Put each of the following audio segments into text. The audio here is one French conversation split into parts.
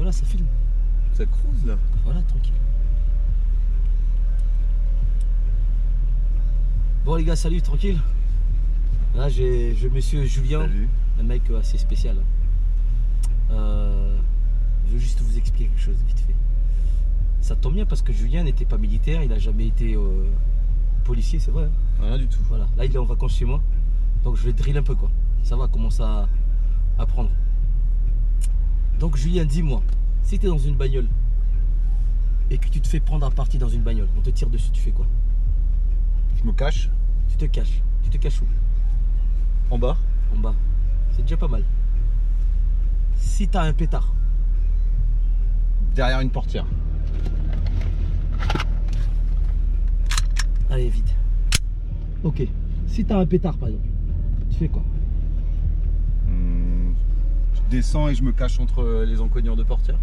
Voilà, ça filme. Ça cruise là. Voilà, tranquille. Bon les gars, salut, tranquille. Là j'ai monsieur Julien, Salut. un mec assez spécial. Je veux juste vous expliquer quelque chose vite fait. Ça tombe bien parce que Julien n'était pas militaire, il n'a jamais été policier, c'est vrai. Hein. Rien du tout. Voilà, là il est en vacances chez moi, donc je vais drill un peu quoi. Ça va commencer à apprendre. Donc Julien, dis-moi, si tu es dans une bagnole et que tu te fais prendre à partie dans une bagnole, on te tire dessus, tu fais quoi? Je me cache. Tu te caches. Tu te caches où? En bas. En bas. C'est déjà pas mal. Si tu as un pétard, Derrière une portière. allez vite. Ok. Si tu as un pétard par exemple, tu fais quoi? Je descends et je me cache entre les encoignures de portière.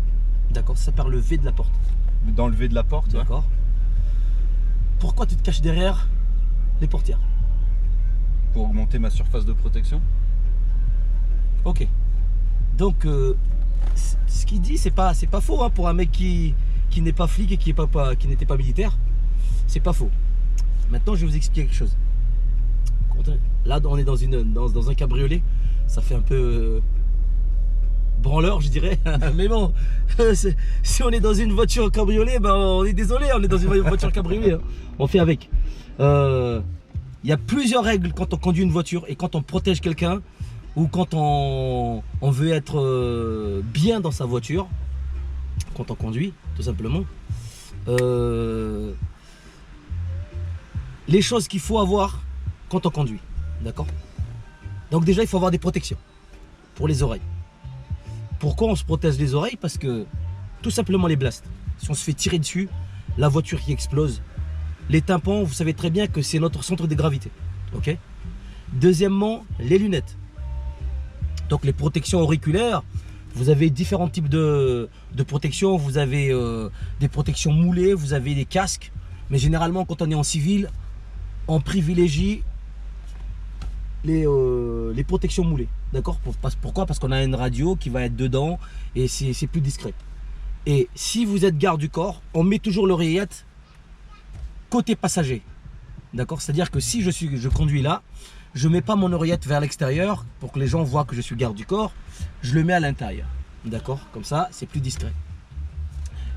D'accord, ça part le V de la porte. Dans le V de la porte. Ouais. D'accord. Pourquoi tu te caches derrière les portières? Pour augmenter ma surface de protection. Ok. Donc, ce qu'il dit, c'est pas faux hein, pour un mec qui n'est pas flic et qui n'était pas militaire. C'est pas faux. Maintenant, je vais vous expliquer quelque chose. Là, on est dans un cabriolet. Ça fait un peu branleur, je dirais. Mais bon, si on est dans une voiture cabriolet, ben, on est désolé, on est dans une voiture cabriolet. Hein. On fait avec. Il y a plusieurs règles quand on conduit une voiture et quand on protège quelqu'un ou quand on veut être bien dans sa voiture, quand on conduit, tout simplement. Les choses qu'il faut avoir quand on conduit, d'accord? Donc déjà, il faut avoir des protections pour les oreilles. Pourquoi on se protège les oreilles? Parce que tout simplement les blasts. Si on se fait tirer dessus, la voiture qui explose, les tympans, vous savez très bien que c'est notre centre de gravité. Ok. Deuxièmement, les lunettes. Donc les protections auriculaires, vous avez différents types de protections. Vous avez des protections moulées, vous avez des casques. Mais généralement, quand on est en civil, on privilégie les protections moulées. D'accord? Pourquoi? Parce qu'on a une radio qui va être dedans et c'est plus discret. Et si vous êtes garde du corps, on met toujours l'oreillette côté passager. D'accord? C'est-à-dire que si je conduis là, je ne mets pas mon oreillette vers l'extérieur pour que les gens voient que je suis garde du corps. Je le mets à l'intérieur. D'accord? Comme ça, c'est plus discret.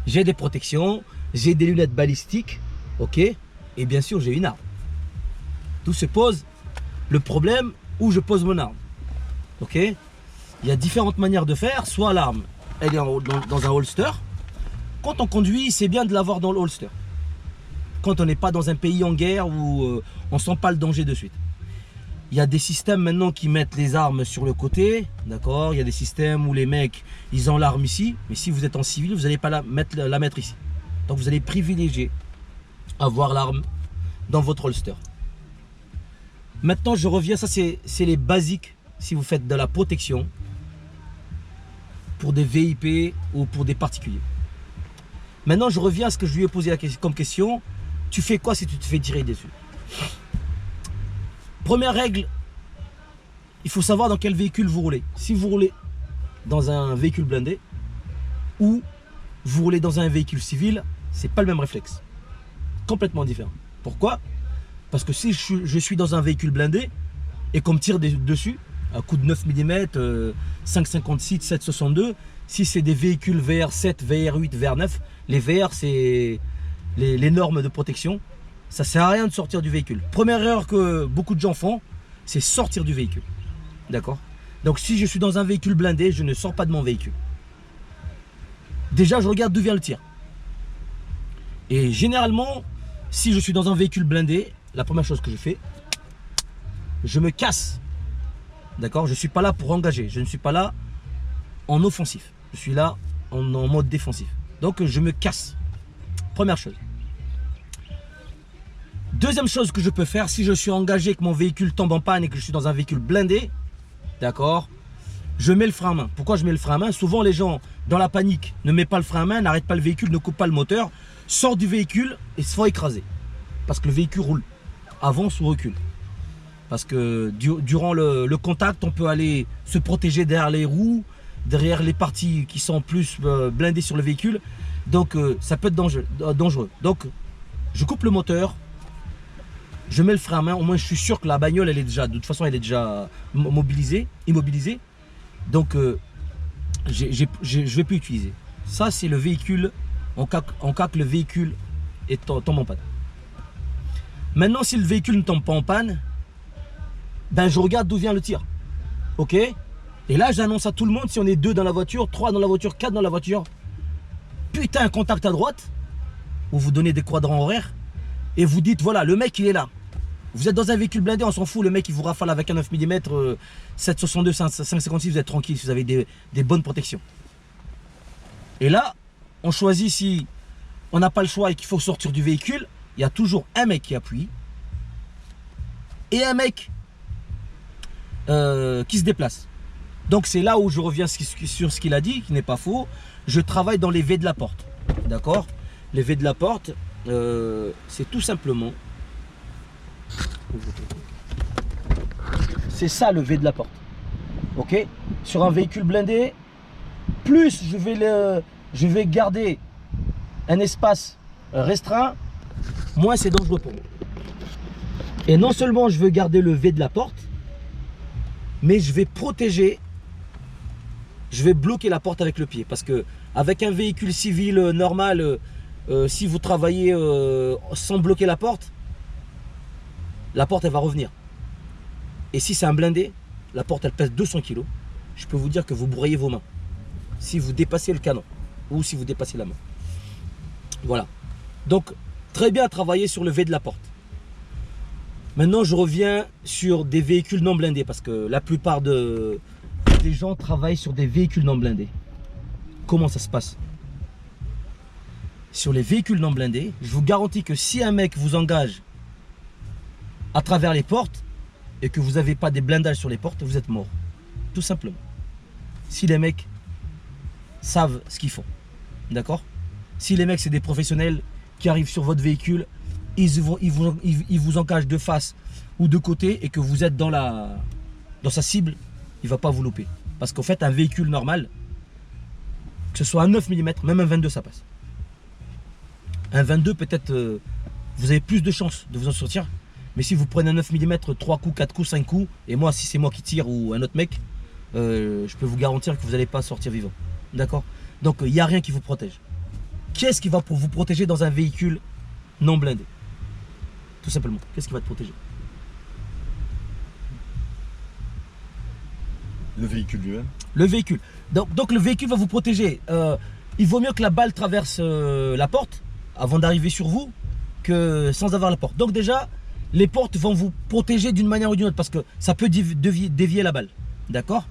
J'ai des protections, j'ai des lunettes balistiques. Ok? Et bien sûr, j'ai une arme. Tout se pose le problème où je pose mon arme. Ok? Il y a différentes manières de faire. Soit l'arme, elle est dans un holster. Quand on conduit, c'est bien de l'avoir dans le holster. Quand on n'est pas dans un pays en guerre où on ne sent pas le danger de suite. Il y a des systèmes maintenant qui mettent les armes sur le côté. D'accord? Il y a des systèmes où les mecs, ils ont l'arme ici. Mais si vous êtes en civil, vous n'allez pas la mettre ici. Donc vous allez privilégier avoir l'arme dans votre holster. Maintenant, je reviens, ça c'est les basiques si vous faites de la protection pour des VIP ou pour des particuliers. Maintenant, je reviens à ce que je lui ai posé comme question. Tu fais quoi si tu te fais tirer dessus? Première règle, il faut savoir dans quel véhicule vous roulez. Si vous roulez dans un véhicule blindé ou vous roulez dans un véhicule civil, c'est pas le même réflexe. Complètement différent. Pourquoi? Parce que si je suis dans un véhicule blindé et qu'on me tire dessus, à coup de 9 mm, 5,56, 7,62, si c'est des véhicules VR7, VR8, VR9, les VR c'est les normes de protection, ça sert à rien de sortir du véhicule. Première erreur que beaucoup de gens font, c'est sortir du véhicule. D'accord? Donc si je suis dans un véhicule blindé, je ne sors pas de mon véhicule. Déjà, je regarde d'où vient le tir. Et généralement, si je suis dans un véhicule blindé, la première chose que je fais, je me casse. D'accord? Je ne suis pas là pour engager. Je ne suis pas là en offensif. Je suis là en mode défensif. Donc je me casse. Première chose. Deuxième chose que je peux faire, si je suis engagé, que mon véhicule tombe en panne et que je suis dans un véhicule blindé, d'accord, je mets le frein à main. Pourquoi je mets le frein à main? Souvent les gens, dans la panique, ne mettent pas le frein à main, n'arrêtent pas le véhicule, ne coupent pas le moteur, sortent du véhicule et se font écraser. Parce que le véhicule roule, avance ou recule. Parce que durant le contact, on peut aller se protéger derrière les roues derrière les parties qui sont plus blindées sur le véhicule. Donc ça peut être dangereux. Donc je coupe le moteur, je mets le frein à main, au moins je suis sûr que la bagnole elle est déjà, de toute façon elle est déjà immobilisée. Donc je ne vais plus utiliser. Ça c'est le véhicule en cas que le véhicule tombe en panne. Maintenant si le véhicule ne tombe pas en panne, ben je regarde d'où vient le tir. Ok? Et là j'annonce à tout le monde, si on est 2 dans la voiture, 3 dans la voiture, 4 dans la voiture, putain un contact à droite, où vous donnez des quadrants horaires, et vous dites voilà le mec il est là. Vous êtes dans un véhicule blindé, on s'en fout, le mec il vous rafale avec un 9 mm, 7,62, 5,56, vous êtes tranquille si vous avez des bonnes protections. Et là, on choisit si on n'a pas le choix et qu'il faut sortir du véhicule, il y a toujours un mec qui appuie et un mec qui se déplace. Donc c'est là où je reviens sur ce qu'il a dit, qui n'est pas faux. Je travaille dans les V de la porte. D'accord? Les V de la porte, c'est tout simplement... C'est ça le V de la porte. Ok? Sur un véhicule blindé, plus je vais garder un espace restreint, moins c'est dangereux pour moi. Et non seulement je veux garder le V de la porte, mais je vais protéger, je vais bloquer la porte avec le pied. Parce que avec un véhicule civil normal, si vous travaillez sans bloquer la porte elle va revenir. Et si c'est un blindé, la porte elle pèse 200 kg. Je peux vous dire que vous broyez vos mains si vous dépassez le canon ou si vous dépassez la main. Voilà. Donc très bien travailler sur le V de la porte. Maintenant je reviens sur des véhicules non blindés parce que la plupart des gens travaillent sur des véhicules non blindés. Comment ça se passe? Sur les véhicules non blindés, je vous garantis que si un mec vous engage à travers les portes et que vous n'avez pas des blindages sur les portes, vous êtes mort. Tout simplement. Si les mecs savent ce qu'ils font. D'accord? Si les mecs c'est des professionnels qui arrivent sur votre véhicule, ils vous engagent de face ou de côté et que vous êtes dans sa cible, il ne va pas vous louper. Parce qu'en fait un véhicule normal, que ce soit un 9 mm, même un 22 ça passe. Un 22 peut-être vous avez plus de chances de vous en sortir. Mais si vous prenez un 9 mm, 3 coups, 4 coups, 5 coups, et moi si c'est moi qui tire ou un autre mec, je peux vous garantir que vous n'allez pas sortir vivant. D'accord? Donc il n'y a rien qui vous protège. Qu'est-ce qui va pour vous protéger dans un véhicule non blindé? Tout simplement. Qu'est-ce qui va te protéger? Le véhicule lui-même. Le véhicule. Donc le véhicule va vous protéger. Il vaut mieux que la balle traverse la porte avant d'arriver sur vous que sans avoir la porte. Donc déjà, les portes vont vous protéger d'une manière ou d'une autre parce que ça peut dévier la balle. D'accord?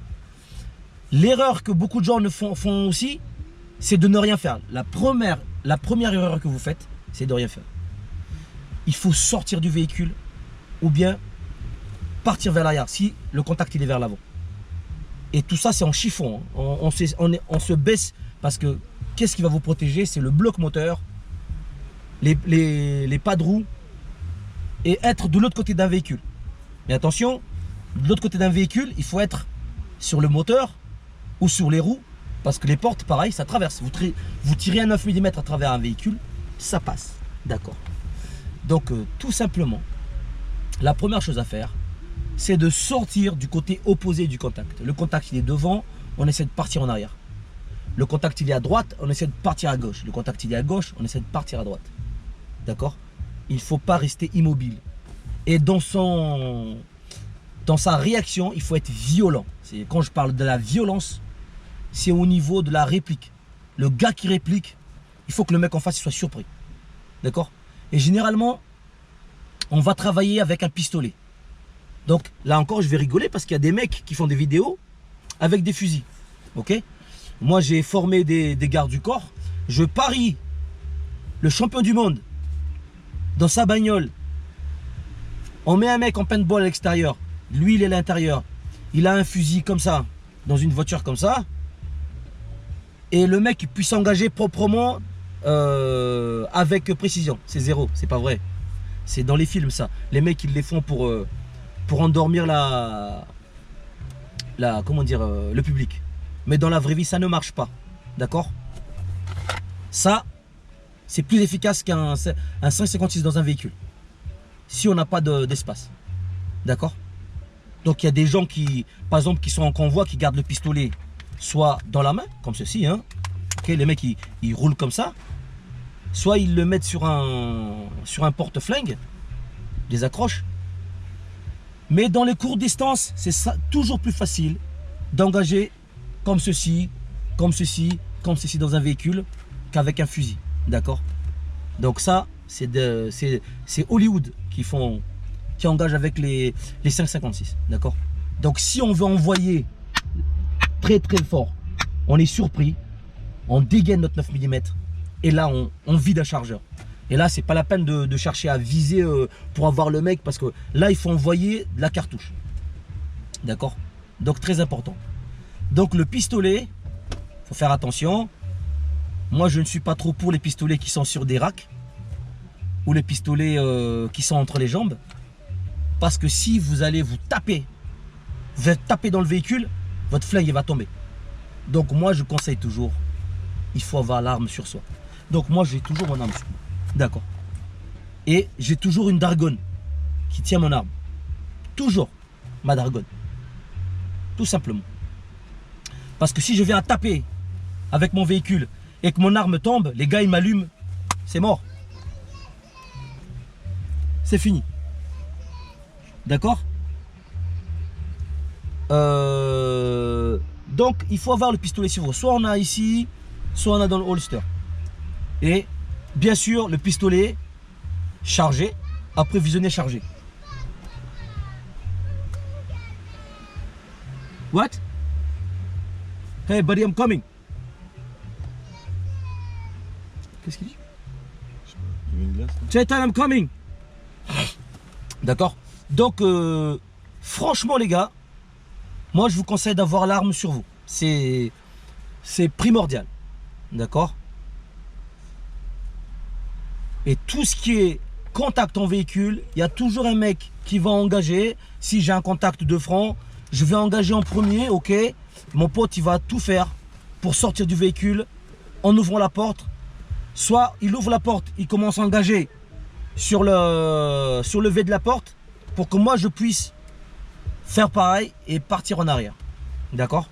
L'erreur que beaucoup de gens font aussi, c'est de ne rien faire. La première erreur que vous faites, c'est de rien faire. Il faut sortir du véhicule ou bien partir vers l'arrière si le contact il est vers l'avant. Et tout ça c'est en chiffon. On se baisse parce que qu'est-ce qui va vous protéger? C'est le bloc moteur, les pas de roue et être de l'autre côté d'un véhicule. Mais attention, de l'autre côté d'un véhicule, il faut être sur le moteur ou sur les roues parce que les portes, pareil, ça traverse. Vous tirez un 9 mm à travers un véhicule, ça passe. D'accord. Donc, tout simplement, la première chose à faire, c'est de sortir du côté opposé du contact. Le contact, il est devant, on essaie de partir en arrière. Le contact, il est à droite, on essaie de partir à gauche. Le contact, il est à gauche, on essaie de partir à droite. D'accord? Il ne faut pas rester immobile. Et dans sa réaction, il faut être violent. Quand je parle de la violence, c'est au niveau de la réplique. Le gars qui réplique, il faut que le mec en face soit surpris. D'accord? Et généralement, on va travailler avec un pistolet. Donc là encore, je vais rigoler parce qu'il y a des mecs qui font des vidéos avec des fusils. Ok? Moi, j'ai formé des gardes du corps. Je parie le champion du monde dans sa bagnole. On met un mec en paintball à l'extérieur. Lui, il est à l'intérieur. Il a un fusil comme ça, dans une voiture comme ça. Et le mec il puisse s'engager proprement avec précision. C'est zéro, c'est pas vrai. C'est dans les films ça. Les mecs ils les font pour endormir comment dire, le public. Mais dans la vraie vie, ça ne marche pas. D'accord? Ça, c'est plus efficace qu'un 5,56 dans un véhicule. Si on n'a pas d'espace. D'accord? Donc il y a des gens qui, par exemple, qui sont en convoi, qui gardent le pistolet soit dans la main, comme ceci, hein. Okay, les mecs ils roulent comme ça, soit ils le mettent sur un porte-flingue, les accroches. Mais dans les courtes distances, c'est toujours plus facile d'engager comme ceci, comme ceci, comme ceci dans un véhicule qu'avec un fusil. D'accord? Donc ça, c'est Hollywood qui engage avec les 5,56. D'accord? Donc si on veut envoyer très très fort, on est surpris, on dégaine notre 9 mm et là on vide un chargeur. Et là c'est pas la peine de chercher à viser pour avoir le mec, parce que là il faut envoyer de la cartouche. D'accord? Donc très important. Donc le pistolet, faut faire attention. Moi je ne suis pas trop pour les pistolets qui sont sur des racks ou les pistolets qui sont entre les jambes, parce que si vous allez vous taper dans le véhicule, votre flingue il va tomber. Donc moi je conseille toujours, il faut avoir l'arme sur soi. Donc moi j'ai toujours mon arme sur moi. D'accord? Et j'ai toujours une dargonne qui tient mon arme. Toujours ma dargonne. Tout simplement. Parce que si je viens à taper avec mon véhicule et que mon arme tombe, les gars ils m'allument, c'est mort. C'est fini. D'accord? Donc il faut avoir le pistolet sur vous. Soit on a ici, soit on a dans le holster. Et bien sûr le pistolet chargé, approvisionné chargé. What? Hey buddy, I'm coming. Qu'est-ce qu'il dit? Il y a une glace, là. Chetan, I'm coming. D'accord? Donc franchement les gars, moi je vous conseille d'avoir l'arme sur vous. C'est primordial. D'accord? Et tout ce qui est contact en véhicule, il y a toujours un mec qui va engager. Si j'ai un contact de front, je vais engager en premier, ok? Mon pote il va tout faire pour sortir du véhicule en ouvrant la porte. Soit il ouvre la porte, il commence à engager sur le V de la porte pour que moi je puisse faire pareil et partir en arrière. D'accord?